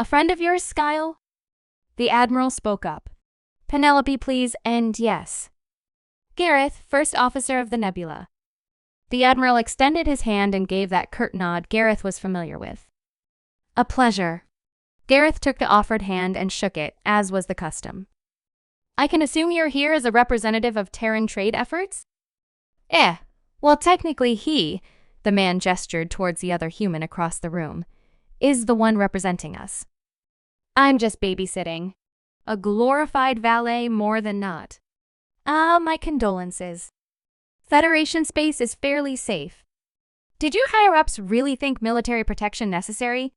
A friend of yours, Skyle? The Admiral spoke up. Penelope, please, and yes. Gareth, first officer of the Nebula. The Admiral extended his hand and gave that curt nod Gareth was familiar with. A pleasure. Gareth took the offered hand and shook it, as was the custom. I can assume you're here as a representative of Terran trade efforts? Well, technically the man gestured towards the other human across the room, is the one representing us. I'm just babysitting. A glorified valet more than not. My condolences. Federation space is fairly safe. Did you higher-ups really think military protection necessary?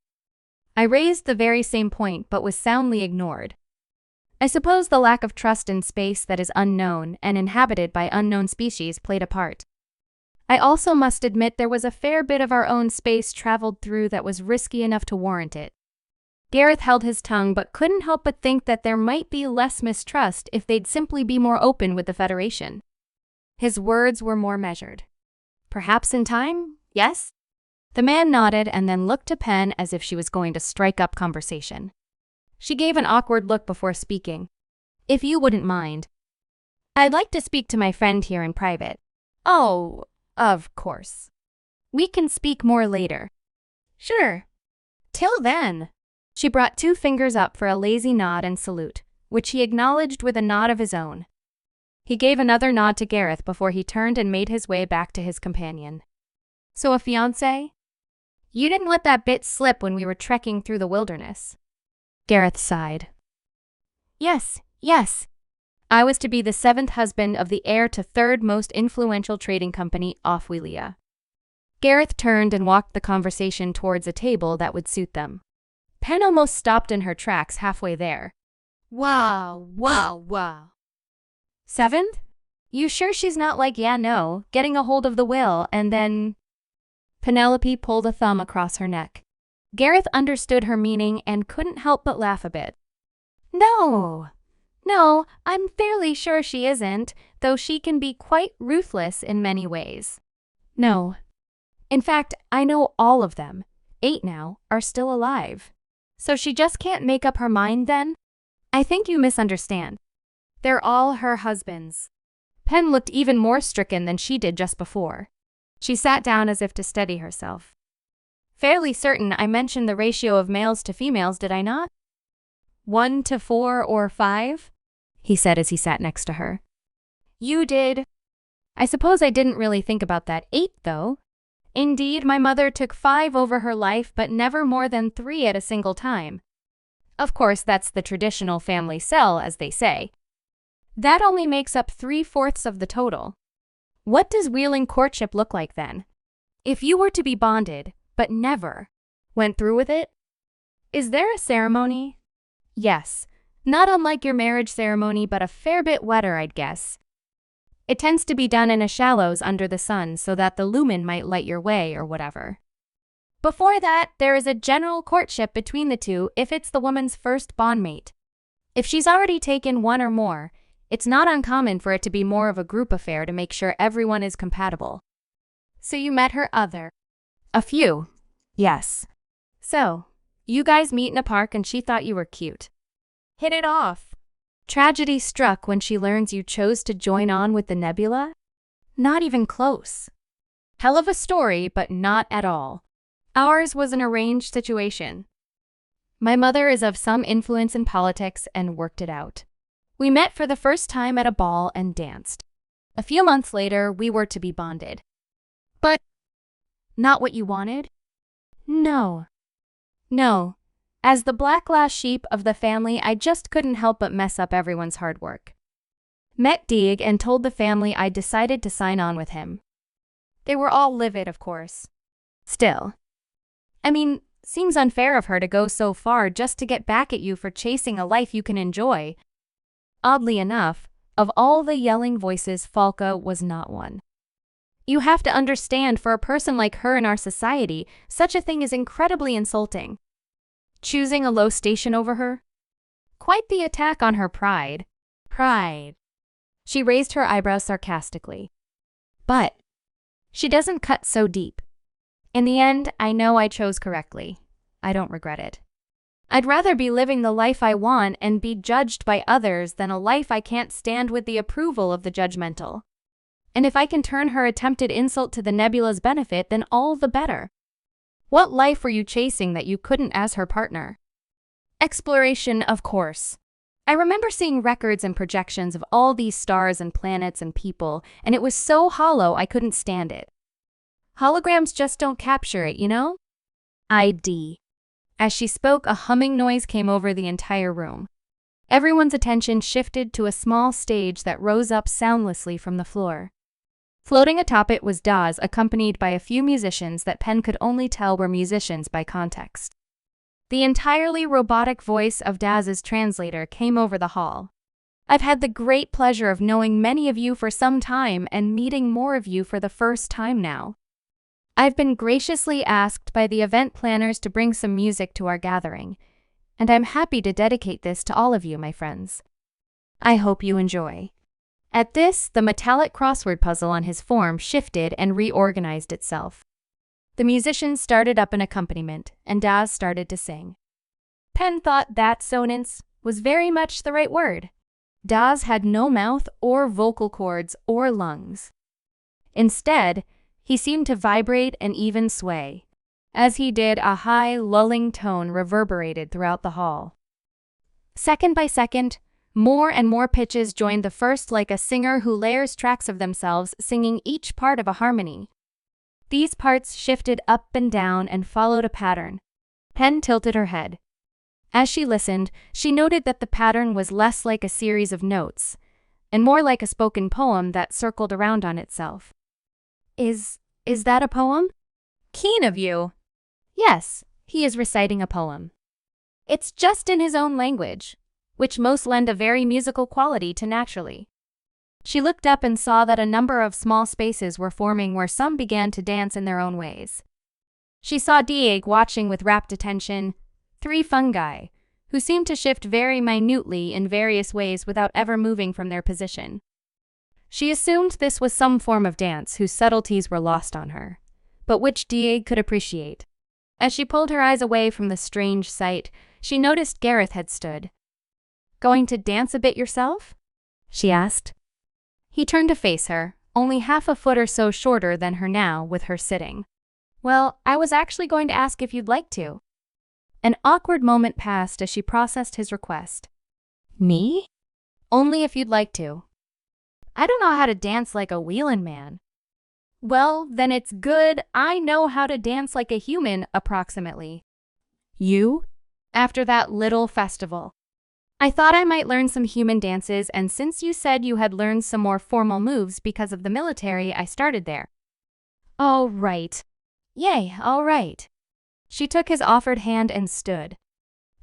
I raised the very same point but was soundly ignored. I suppose the lack of trust in space that is unknown and inhabited by unknown species played a part. I also must admit there was a fair bit of our own space traveled through that was risky enough to warrant it. Gareth held his tongue but couldn't help but think that there might be less mistrust if they'd simply be more open with the Federation. His words were more measured. Perhaps in time, yes? The man nodded and then looked to Pen as if she was going to strike up conversation. She gave an awkward look before speaking. If you wouldn't mind. I'd like to speak to my friend here in private. Oh, of course. We can speak more later. Sure. Till then. She brought 2 fingers up for a lazy nod and salute, which he acknowledged with a nod of his own. He gave another nod to Gareth before he turned and made his way back to his companion. So a fiancé? You didn't let that bit slip when we were trekking through the wilderness. Gareth sighed. Yes. I was to be the 7th husband of the heir to 3rd most influential trading company off Wheelia. Gareth turned and walked the conversation towards a table that would suit them. Pen almost stopped in her tracks halfway there. Wow. 7th? You sure she's not like, yeah, no, getting a hold of the will and then… Penelope pulled a thumb across her neck. Gareth understood her meaning and couldn't help but laugh a bit. No, I'm fairly sure she isn't, though she can be quite ruthless in many ways. No. In fact, I know all of them, 8 now, are still alive. So she just can't make up her mind then? I think you misunderstand. They're all her husbands. Pen looked even more stricken than she did just before. She sat down as if to steady herself. Fairly certain I mentioned the ratio of males to females, did I not? 1 to 4 or 5? He said as he sat next to her. You did. I suppose I didn't really think about that 8, though. Indeed, my mother took 5 over her life, but never more than 3 at a single time. Of course, that's the traditional family cell, as they say. That only makes up 3/4 of the total. What does wheeling courtship look like then? If you were to be bonded, but never went through with it? Is there a ceremony? Yes, not unlike your marriage ceremony, but a fair bit wetter, I'd guess. It tends to be done in a shallows under the sun so that the lumen might light your way or whatever. Before that, there is a general courtship between the two if it's the woman's first bondmate. If she's already taken 1 or more, it's not uncommon for it to be more of a group affair to make sure everyone is compatible. So you met her other? A few, yes. So, you guys meet in a park and she thought you were cute. Hit it off. Tragedy struck when she learns you chose to join on with the Nebula? Not even close. Hell of a story, but not at all. Ours was an arranged situation. My mother is of some influence in politics and worked it out. We met for the first time at a ball and danced. A few months later, we were to be bonded. But not what you wanted? No. As the black last sheep of the family, I just couldn't help but mess up everyone's hard work. Met Deeg and told the family I'd decided to sign on with him. They were all livid, of course. Still. I mean, seems unfair of her to go so far just to get back at you for chasing a life you can enjoy. Oddly enough, of all the yelling voices, Falca was not one. You have to understand, for a person like her in our society, such a thing is incredibly insulting. Choosing a low station over her? Quite the attack on her pride. She raised her eyebrows sarcastically. But she doesn't cut so deep. In the end, I know I chose correctly. I don't regret it. I'd rather be living the life I want and be judged by others than a life I can't stand with the approval of the judgmental. And if I can turn her attempted insult to the nebula's benefit, then all the better. What life were you chasing that you couldn't as her partner? Exploration, of course. I remember seeing records and projections of all these stars and planets and people, and it was so hollow I couldn't stand it. Holograms just don't capture it, you know? ID. As she spoke, a humming noise came over the entire room. Everyone's attention shifted to a small stage that rose up soundlessly from the floor. Floating atop it was Daz, accompanied by a few musicians that Penn could only tell were musicians by context. The entirely robotic voice of Daz's translator came over the hall. I've had the great pleasure of knowing many of you for some time and meeting more of you for the first time now. I've been graciously asked by the event planners to bring some music to our gathering, and I'm happy to dedicate this to all of you, my friends. I hope you enjoy. At this, the metallic crossword puzzle on his form shifted and reorganized itself. The musicians started up an accompaniment, and Daz started to sing. Penn thought that sonance was very much the right word. Daz had no mouth or vocal cords or lungs. Instead, he seemed to vibrate and even sway. As he did, a high, lulling tone reverberated throughout the hall. Second by second, more and more pitches joined the first, like a singer who layers tracks of themselves singing each part of a harmony. These parts shifted up and down and followed a pattern. Penn tilted her head. As she listened, she noted that the pattern was less like a series of notes, and more like a spoken poem that circled around on itself. Is that a poem? Keen of you. Yes, he is reciting a poem. It's just in his own language, which most lend a very musical quality to naturally. She looked up and saw that a number of small spaces were forming where some began to dance in their own ways. She saw Dieg watching with rapt attention, 3 fungi, who seemed to shift very minutely in various ways without ever moving from their position. She assumed this was some form of dance whose subtleties were lost on her, but which Dieg could appreciate. As she pulled her eyes away from the strange sight, she noticed Gareth had stood. "Going to dance a bit yourself?" she asked. He turned to face her, only half a foot or so shorter than her now, with her sitting. "Well, I was actually going to ask if you'd like to." An awkward moment passed as she processed his request. "Me? Only if you'd like to." "I don't know how to dance like a wheelin' man." "Well, then it's good I know how to dance like a human, approximately." "You?" "After that little festival. I thought I might learn some human dances, and since you said you had learned some more formal moves because of the military, I started there." "Oh, right. Yay, all right." She took his offered hand and stood.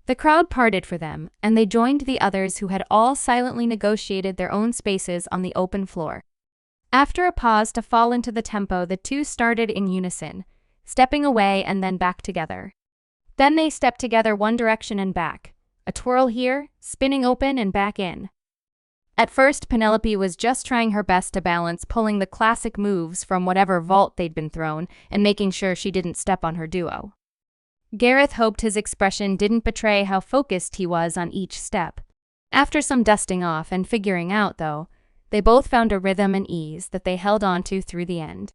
The crowd parted for them, and they joined the others who had all silently negotiated their own spaces on the open floor. After a pause to fall into the tempo, the two started in unison, stepping away and then back together. Then they stepped together one direction and back. A twirl here, spinning open and back in. At first, Penelope was just trying her best to balance pulling the classic moves from whatever vault they'd been thrown and making sure she didn't step on her duo. Gareth hoped his expression didn't betray how focused he was on each step. After some dusting off and figuring out, though, they both found a rhythm and ease that they held onto through the end.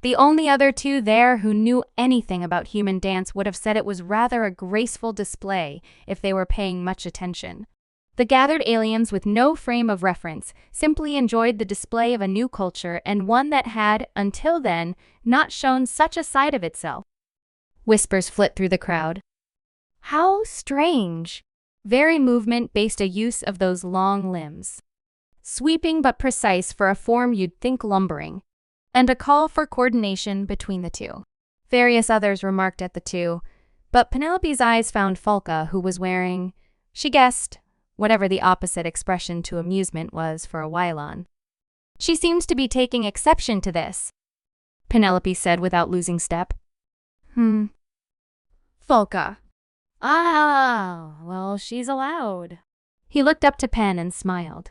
The only other two there who knew anything about human dance would have said it was rather a graceful display if they were paying much attention. The gathered aliens with no frame of reference simply enjoyed the display of a new culture and one that had, until then, not shown such a side of itself. Whispers flit through the crowd. "How strange." Very movement-based a use of those long limbs. Sweeping but precise for a form you'd think lumbering. And a call for coordination between the two. Various others remarked at the two, but Penelope's eyes found Falca, who was wearing, she guessed, whatever the opposite expression to amusement was for a while on. "She seems to be taking exception to this," Penelope said without losing step. Falca. "Ah, well, she's allowed." He looked up to Penn and smiled.